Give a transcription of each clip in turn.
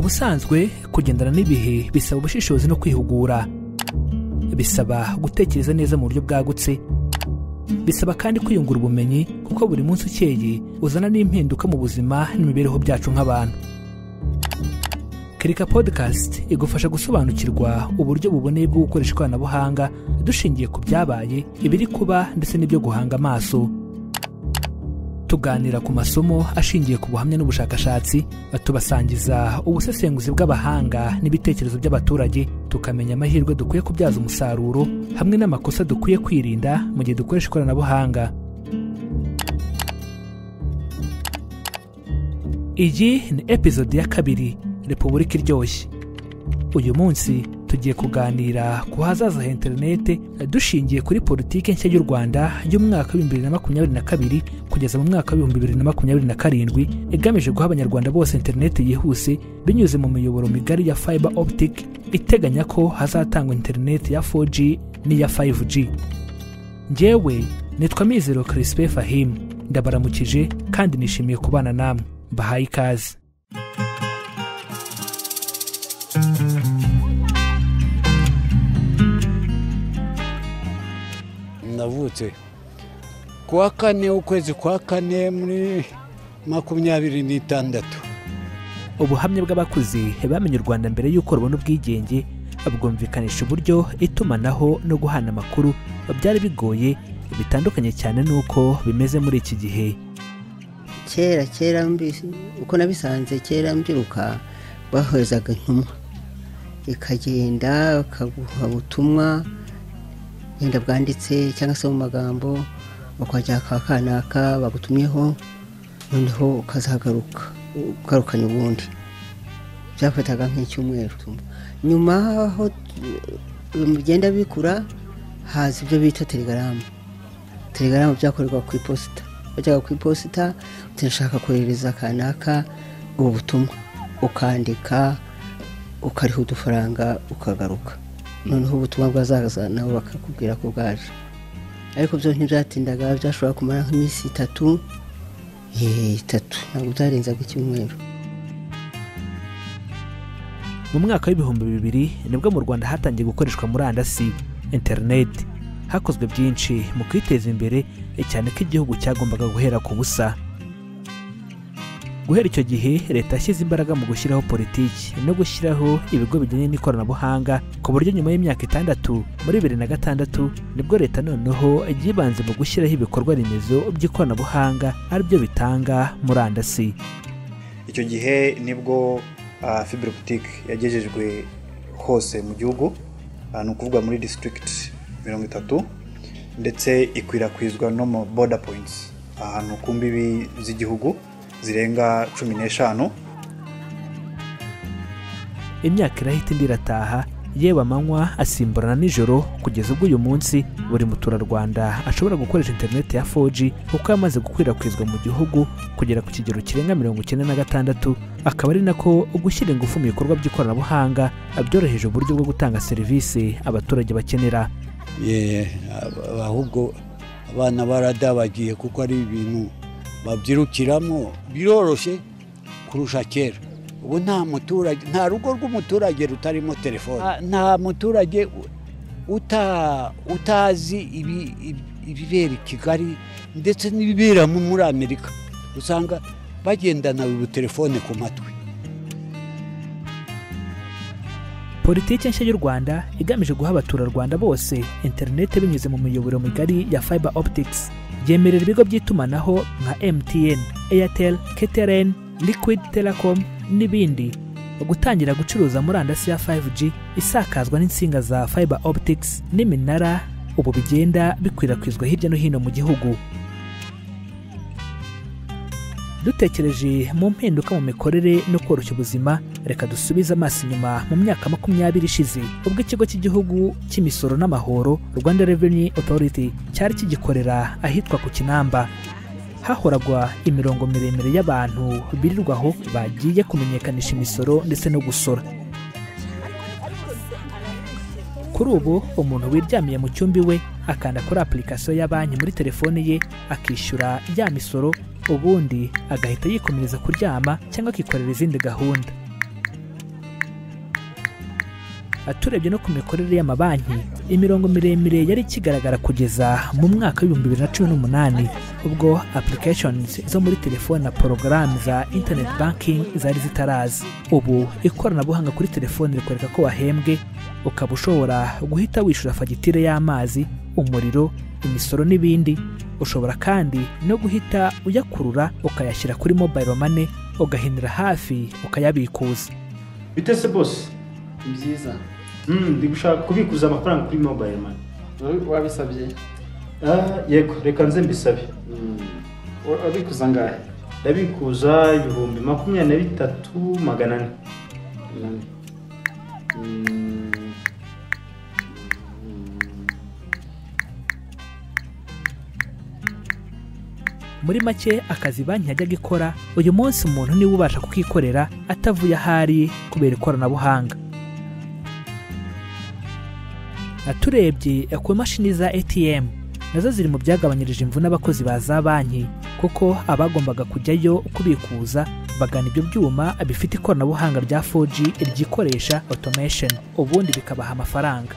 ubusanzwe kugendana n'ibihe bisaba ubushishozi no kwihugura, bisaba gutekereza neza mu buryo bwagutse, bisaba kandi kwiyungura ubumenyi kuko buri munsi ukeye uzana n'impinduka mu buzima n'imibereho byacu nk'abantu. Kirika Podcast igufasha gusobanukirwa uburyo buboneye bwo gukoresha ikoranabuhanga dushingiye ku byabaye, ibiri kuba ndetse n'ibyo guhanga amaso. Tuganira ku masomo ashingiye ku buhamya n'ubushakashatsi, tubasangiza ubusesenguzi bw'abahanga n'ibitekerezo by'abaturage, tukamenya amahirwe dukwiye kubyaza umusaruro hamwe n'amakosa dukwiye kwirinda mu gihe dukoresha ikoranabuhanga. Iyi ni episode ya 2, Repubulika Iryoshye. Uyu munsi tugiye kuganira ku hazaza ha interinete dushingiye kuri politike nshya y'u Rwanda y'umwaka wa 2022 kugeza mu mwaka wa 2027 igamije guha abanyarwanda bose interinete yihuse binyuze mu miyoboro migari ya fiber optic, iteganya ko hazatangwa interinete ya 4G n'iya 5G. Njyewe nitwa Mizero Crispin Fahim, ndabaramukije kandi nishimiye kubana namwe. Bahaye ikaze. Navutse kuwa 4 ukwezi kwa 4 muri 2026. Ubuhamya bw'abakuzi bamenye u Rwanda mbere y'uko rubona ubwigenge bwumvikanisha uburyo itumanaho no guhana amakuru byari bigoye, bitandukanye cyane n'uko bimeze muri iki gihe. Kera mbisi uko nabisanze kera mbyiruka bahozaga intumwa ikagenda akaguha ubutumwa yenda bwanditse cyangwa se mu magambo, bakajya kanaka bagutumyeho, noneho ukazagaruka ugarukanye ubundi. Byafataga nk'icyumweru. Nyuma aho bigenda bikura haza ibyo bita telegaramu byakorerwa ku iposita. Bajyaga ku iposita utinashaka kohereza kanaka ubutumwa, ukandika ukariha udufaranga ukagaruka, noneho ubutumwa bwazaza nabo bakakubwira ko bwaje. Ariko byo ntibyatindaga, byashobora kumara nk'iminsi 3 ntabwo byarenzaga icyumweru. Mu mwaka wa 2000 nibwo mu Rwanda hatangiye gukoreshwa murandasi, internet. Hakozwe byinshi mu kwiteza imbere, cyane ko igihugu cyagombaga guhera ku busa. Guhera icyo gihe leta yashyize imbaraga mu gushyiraho politiki no gushyiraho ibigo bijyanye n'ikoranabuhanga, ku buryo nyuma y'imyaka 6 muri 2006 nibwo leta noneho yibanze mu gushyiraho ibikorwa remezo by'ikoranabuhanga aribyo bitanga murandasi. Icyo gihe nibwo fibre optique yagejejwe hose mu gihugu, ni ukuvuga muri district 30, ndetse ikwirakwizwa no mu border points ahantu ku mbibi z'igihugu zirenga 15. Imyaka irahita indi irataha, yewe amanywa asimburana nijoro, kugeza ubwo uyu munsi buri muturarwanda ashobora gukoresha interineti ya 4G kuko yamaze gukwirakwizwa mu gihugu kugera ku kigero kirenga 96, akaba ari nako gushyira ingufu mu bikorwa by'ikoranabuhanga byoroheje uburyo bwo gutanga serivisi abaturage bakenera. Ahubwo abana baradabagiye kuko ari ibintu babyirukiramo biroroshye kurusha kera. Ubu nta rugo rw'umuturage rutarimo telefone, nta muturage utazi ibibera i Kigali ndetse n'ibibera muri Amerika. Usanga bagendana ubutelefone ku matwi. Politiki nshya y'u Rwanda igamije guha abaturarwanda bose interinete binyuze mu miyoboro migari ya fiber optics, yemerera ibigo by'itumanaho nka MTN, Airtel, KTN, Liquid Telecom n'ibindi gutangira gucuruza murandasi ya 5G isakazwa n'insinga za fiber optics n'iminara, ubu bigenda bikwirakwizwa hirya no hino mu gihugu. Dutekereje mu mpinduka mu mikorere no koroshya ubuzima, reka dusubize amaso inyuma mu myaka 20 ishize, ubwo ikigo cy'igihugu cy'imisoro n'amahoro Rwanda Revenue Authority cyari kigikorera ahitwa ku Kinamba. Hahoragwa imirongo miremire y'abantu birirwaho bagiye kumenyekanisha imisoro ndetse no gusora. Kuri ubu umuntu wiryamiye mu cyumbi we akanda kuri application ya banki muri telefone ye akishyura ya misoro, ubundi agahita yikomereza kuryama cyangwa akikorera izindi gahunda. turebye no ku mikorere y'amabanki imirongo miremire yari ikigaragara kugeza mu mwaka w'ibihumbi 2018 ubwo applications zo muri telefone na porogaramu za internet banking zari zitaraza. Ubu ikoranabuhanga kuri telefone rikwereka ko wahembwe, ukaba ushobora guhita wishyura fagitire y'amazi, umuriro, imisoro n'ibindi. Ushobora kandi no guhita uyakurura ukayashyira kuri mobile money, ugahinira hafi ukayabikuza. Bitese boss byiza. Ndi gushaka kubikuza amafaranga kuri mobile money. Wabisabye? Yego, reka nze mbisabe. Wabikuza ngahe? Ndabikuza 23,400. Muri make akazi banki yajyaga ikora uyu munsi umuntu niwe ubasha kukikorera atavuye ahari kubera ikoranabuhanga. Turebye ku mashini za ATM nazo ziri mu byagabanyirije imvune abakozi ba za banki, kuko abagombaga kujyayo kubikuza bagana ibyo byuma bifite ikoranabuhanga rya 4G ryikoresha automation, ubundi bikabaha amafaranga.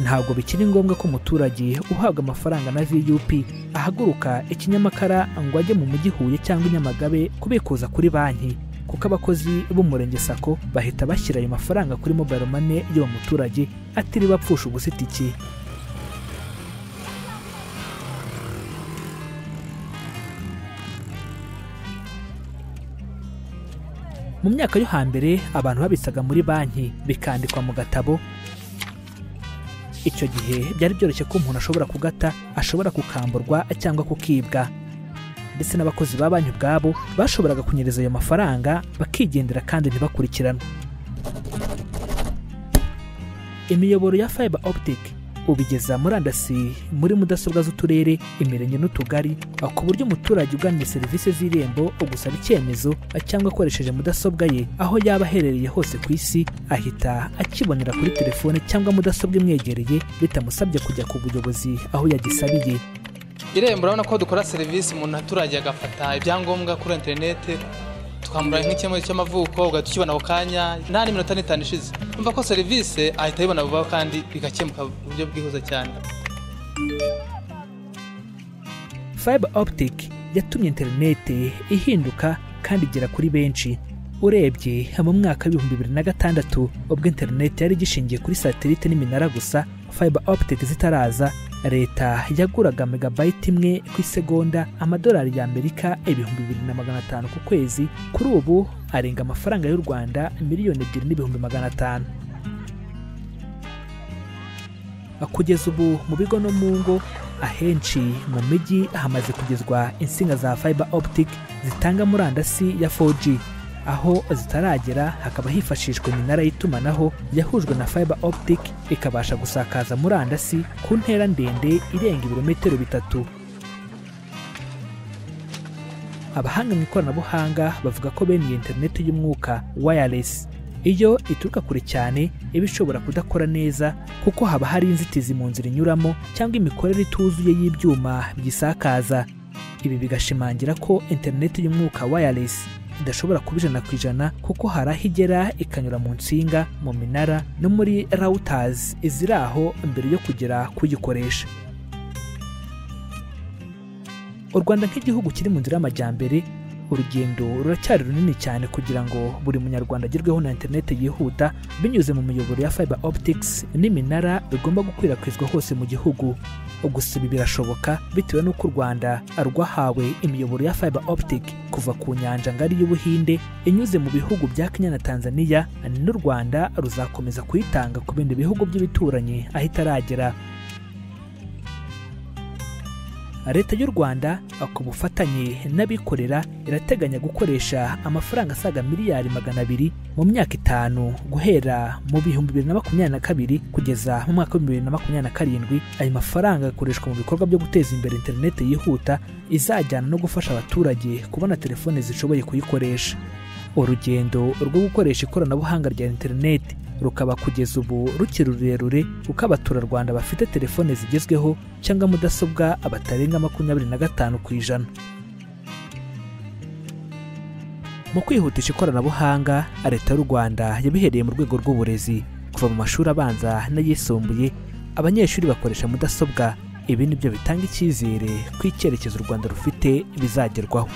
Ntabwo bikiri ngombwa ko umuturage uhabwa amafaranga na VUP ahaguruka ikinyamakara ngo ajye mu mujyi Huye cyangwa i Nyamagabe kubikuza kuri banki, kuko abakozi b'umurenge Sako bahita bashyira ayo mafaranga kuri mobile money y'uwo muturage atiri bapfusha ubusitiki. Mu myaka yo hambere abantu babisaga muri banki bikandikwa mu gatabo. Icyo gihe byari byoroshye ko umuntu ashobora kugata, ashobora kukamburwa cyangwa kukibwa, ndetse n'abakozi ba banki ubwabo bashoboraga kunyereza ayo mafaranga bakigendera kandi ntibakurikiranwe. Imiyoboro ya fiber optic ubigeza murandasi muri mudasobwa z'uturere, imirenge n'utugari, ku buryo umuturage uganira serivisi z'irembo ugusaba icyemezo cyangwa akoresheje mudasobwa ye aho yaba aherereye hose ku isi ahita akibonera kuri telefone cyangwa mudasobwa imwegereye bitamusabye kujya ku buyobozi aho yagisabiye. Irembo urabona ko dukora serivisi umuntu aturage agafata ibyangombwa kuri interinete tukamura nk'icyemezo cy'amavuko ugatukibona ako kanya nta n'iminota n'itanu ishize. Umva ko serivisi ahita ayibona vuba kandi bigakemuka mu buryo bwihuse cyane. Fiber optic yatumye interinete ihinduka kandi igera kuri benshi. Urebye mu mwaka wa 2006 ubwo interinete yari gishingiye kuri satellite n'iminara gusa, fiber optic zitaraza, leta yaguraga megabyte imwe ku isegonda $2 y'Amerika 2,500 ku kwezi. Kuri ubu arenga amafaranga y'u Rwanda 2,500,000. Kugeza ubu mu bigo no mu ngo ahenshi mu mijyi hamaze kugezwa insinga za fiber optic zitanga murandasi ya 4G. Aho zitaragera hakaba hifashishwa iminara y'itumanaho yahujwe na fiber optic ikabasha gusakaza murandasi ku ntera ndende irenga ibirometero 3. Abahanga mu ikoranabuhanga bavuga ko bene iyi internet y'umwuka wireless iyo ituruka kure cyane iba ishobora kudakora neza, kuko haba hari inzitizi mu nzira inyuramo cyangwa imikorere ituzuye y'ibyuma byisakaza. Ibi bigashimangira ko internet y'umwuka wireless idashobora kuba 100%, kuko hari aho igera ikanyura mu nsinga, mu minara no muri routers iziri aho mbere yo kugera kuyikoresha. U Rwanda nk'igihugu kiri mu nzira y'amajyambere, urugendo ruracyari runini cyane kugira ngo buri munyarwanda agerweho na internet yihuta binyuze mu miyoboro ya fiber optics n'iminara bigomba gukwirakwizwa hose mu gihugu. Gusa ibi birashoboka bitewe n'uko u Rwanda rwahawe imiyoboro ya fiber optic kuva ku nyanja ngari y'Ubuhinde inyuze mu bihugu bya Kenya na Tanzania, n'u Rwanda ruzakomeza kuyitanga ku bindi bihugu by'ibituranyi aho itaragera. Leta y'u Rwanda ku bufatanye n'abikorera irateganya gukoresha amafaranga asaga miliyari 200 mu myaka 5 guhera mu 2022 kugeza mu mwaka wa 2027. Ayo mafaranga akoreshwa mu bikorwa byo guteza imbere internet yihuta izajyana no gufasha abaturage kubona telefone zishoboye kuyikoresha. Urugendo rwo gukoresha ikoranabuhanga rya internet rukaba kugeza ubu rukiri rurerure kuko abaturarwanda bafite telefone zigezweho cyangwa mudasobwa batarenga 25%. Mu kwihutisha ikoranabuhanga, leta y'u Rwanda yabihereye mu rwego rw'uburezi. Kuva mu mashuri abanza n'ayisumbuye, abanyeshuri bakoresha mudasobwa. Ibi nibyo bitanga icyizere ko icyerekezo u Rwanda rufite bizagerwaho.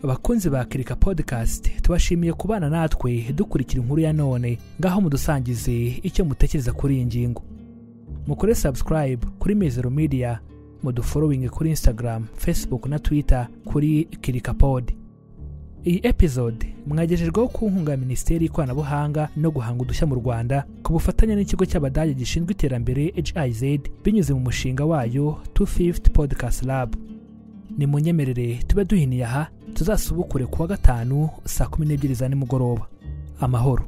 Abakunzi ba Kirika Podcast tubashimiye kubana natwe dukurikira inkuru ya none, ngaho mudusangize icyo mutekereza kuri iyi ngingo. Mukore subscribe kuri Mizero Media, mudufollowing kuri Instagram, Facebook na Twitter kuri Kirika Pod. Iyi episode mwagejejweho ku nkunga ya Minisiteri y'Ikoranabuhanga no guhanga udushya mu Rwanda ku bufatanye n'ikigo cy'Abadage gishinzwe iterambere GIZ binyuze mu mushinga wayo 250 Podcast Lab. Ni munyemerere tube duhiniye aha, tuzasubukure kuwa gatanu saa 12 za nimugoroba. Amahoro.